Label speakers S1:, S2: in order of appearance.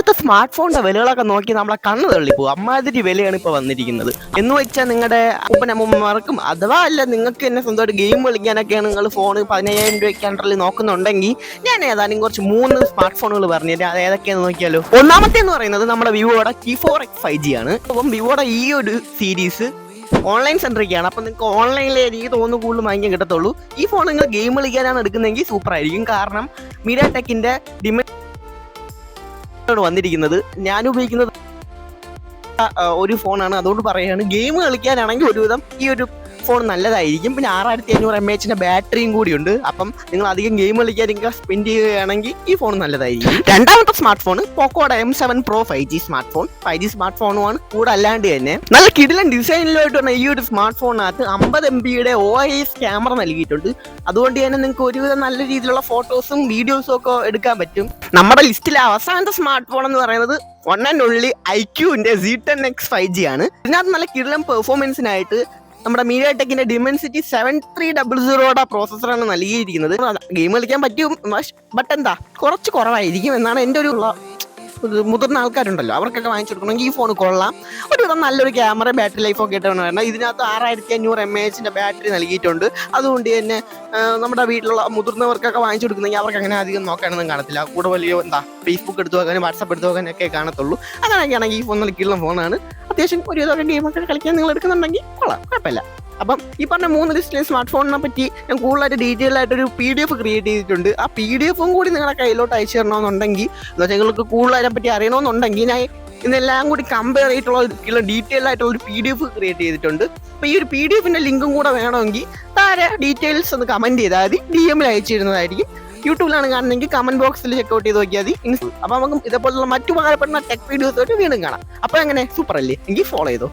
S1: ഇപ്പോഴത്തെ സ്മാർട്ട് ഫോണിന്റെ വിലകളൊക്കെ നോക്കി നമ്മളെ കണ്ണ് തള്ളിപ്പോകും. അമ്മാതിരി വിലയാണ് ഇപ്പോൾ വന്നിരിക്കുന്നത്. എന്ന് വെച്ചാൽ നിങ്ങളുടെ അപ്പനമ്മമാർക്കും അഥവാ അല്ല നിങ്ങൾക്ക് തന്നെ സ്വന്തമായിട്ട് ഗെയിം കളിക്കാനൊക്കെയാണ് നിങ്ങൾ ഫോൺ 15,000 രൂപയ്ക്ക് അണ്ടറിൽ നോക്കുന്നുണ്ടെങ്കിൽ ഞാൻ ഏതാനും കുറച്ച് 3 സ്മാർട്ട് ഫോണുകൾ പറഞ്ഞുതരാം. അത് ഏതൊക്കെയാണെന്ന് നോക്കിയാലോ. ഒന്നാമത്തെ എന്ന് പറയുന്നത് നമ്മുടെ വിവോയുടെ T4X 5G ആണ്. അപ്പം വിവോയുടെ ഈ ഒരു സീരീസ് ഓൺലൈൻ സെൻട്രിക്കാണ്. അപ്പം നിങ്ങൾക്ക് ഓൺലൈനിൽ എനിക്ക് തോന്നുന്നു കൂടുതൽ വാങ്ങിക്കാൻ കിട്ടത്തുള്ളൂ. ഈ ഫോൺ നിങ്ങൾ ഗെയിം കളിക്കാനാണ് എടുക്കുന്നതെങ്കിൽ സൂപ്പർ ആയിരിക്കും. കാരണം മീഡിയ ടെക്കിന്റെ ഡിമാൻഡ് വന്നിരിക്കുന്നത്. ഞാൻ ഉപയോഗിക്കുന്നത് ഒരു ഫോണാണ്, അതുകൊണ്ട് പറയുകയാണ് ഗെയിം കളിക്കാനാണെങ്കിൽ ഒരുവിധം ഈ ഒരു ഫോൺ നല്ലതായിരിക്കും. പിന്നെ 6500 mAh ബാറ്ററിയും കൂടിയുണ്ട്. അപ്പം നിങ്ങൾ അധികം ഗെയിം കളിക്കാൻ സ്പെൻഡ് ചെയ്യുകയാണെങ്കിൽ ഈ ഫോൺ നല്ലതായിരിക്കും. രണ്ടാമത്തെ സ്മാർട്ട് ഫോൺ പോക്കോയുടെ M7 Pro 5G smart phone. 5G smart ഫോണുമാണ്. കൂടെ അല്ലാണ്ട് തന്നെ നല്ല കിടിലൻ ഡിസൈനിലായിട്ട് വന്ന ഈ ഒരു സ്മാർട്ട് ഫോണിനകത്ത് 50 MB OIS ക്യാമറ നൽകിയിട്ടുണ്ട്. അതുകൊണ്ട് തന്നെ നിങ്ങൾക്ക് ഒരുവിധം നല്ല രീതിയിലുള്ള ഫോട്ടോസും വീഡിയോസും ഒക്കെ എടുക്കാൻ പറ്റും. നമ്മുടെ ലിസ്റ്റിലെ അവസാനത്തെ സ്മാർട്ട് ഫോൺ എന്ന് പറയുന്നത് one and only iQന്റെ Z10X 5G ആണ്. ഇതിനകത്ത് നല്ല കിടിലൻ പെർഫോമൻസിനായിട്ട് നമ്മുടെ മീഡിയ ടെക്കിന്റെ Dimensity 7300 പ്രോസസ്സറാണ് നൽകിയിരിക്കുന്നത്. ഗെയിം കളിക്കാൻ പറ്റും, ബട്ട് എന്താ കുറച്ച് കുറവായിരിക്കും എന്നാണ് എൻ്റെ ഒരു മുതിർന്ന ആൾക്കാരുണ്ടല്ലോ അവർക്കൊക്കെ വാങ്ങിച്ചു കൊടുക്കണമെങ്കിൽ ഈ ഫോൺ കൊള്ളാം. ഒരുവിധം നല്ലൊരു ക്യാമറ ബാറ്ററി ലൈഫ് ഒക്കെ ഇട്ടാണ് വരുന്നത്. ഇതിനകത്ത് 6500 mAh ബാറ്ററി നൽകിയിട്ടുണ്ട്. അതുകൊണ്ട് തന്നെ നമ്മുടെ വീട്ടിലുള്ള മുതിർന്നവർക്കൊക്കെ വാങ്ങിച്ചു കൊടുക്കുന്നെങ്കിൽ അവർക്ക് അങ്ങനെ അധികം നോക്കാനൊന്നും കാണത്തില്ല. കൂടെ വലിയ ഫേസ്ബുക്ക് എടുത്തു നോക്കാനും വാട്സാപ്പ് എടുത്തു നോക്കാനൊക്കെ കാണത്തുള്ളൂ. അങ്ങനെയൊക്കെയാണെങ്കിൽ ഈ ഫോൺ നല്ല കിള്ളുന്ന ഫോണാണ്. അത്യാവശ്യം ഒരുവിധം ഗെയിമൊക്കെ കളിക്കാൻ നിങ്ങൾ എടുക്കുന്നുണ്ടെങ്കിൽ കൊള്ളാം, കുഴപ്പമില്ല. അപ്പം ഈ പറഞ്ഞ 3 ലിസ്റ്റിലെ സ്മാർട്ട് ഫോണിനെ പറ്റി ഞാൻ കൂടുതലായിട്ട് ഡീറ്റെയിൽ ആയിട്ടൊരു PDF ക്രിയേറ്റ് ചെയ്തിട്ടുണ്ട്. ആ PDFും കൂടി നിങ്ങളുടെ കയ്യിലോട്ട് അയച്ചു തരണമെന്നുണ്ടെങ്കിൽ എന്നുവെച്ചാൽ നിങ്ങൾക്ക് കൂടുതൽ അതിനെപ്പറ്റി അറിയണമെന്നുണ്ടെങ്കിൽ ഞാൻ ഇതെല്ലാം കൂടി കമ്പയർ ചെയ്തിട്ടുള്ള ഡീറ്റെയിൽ ആയിട്ടുള്ള ഒരു PDF ക്രിയേറ്റ് ചെയ്തിട്ടുണ്ട്. അപ്പോൾ ഈ ഒരു PDFിൻ്റെ ലിങ്കും കൂടെ വേണമെങ്കിൽ താഴെ ഡീറ്റെയിൽസ് ഒന്ന് കമൻറ്റ് ചെയ്താൽ മതി, DM-ൽ അയച്ചു തരുന്നതായിരിക്കും. യൂട്യൂബിലാണ് കാണുന്നതെങ്കിൽ കമന്റ് ബോക്സിൽ ചെക്കൗട്ട് ചെയ്ത് നോക്കിയാൽ മതി. അപ്പോൾ നമുക്ക് ഇതേപോലുള്ള മറ്റു ഉപകാരപ്പെടുന്ന ടെക് വീഡിയോസ് വീണ്ടും കാണാം. അപ്പോൾ എങ്ങനെ സൂപ്പർ അല്ലേ? എങ്കിൽ ഫോളോ ചെയ്തോ.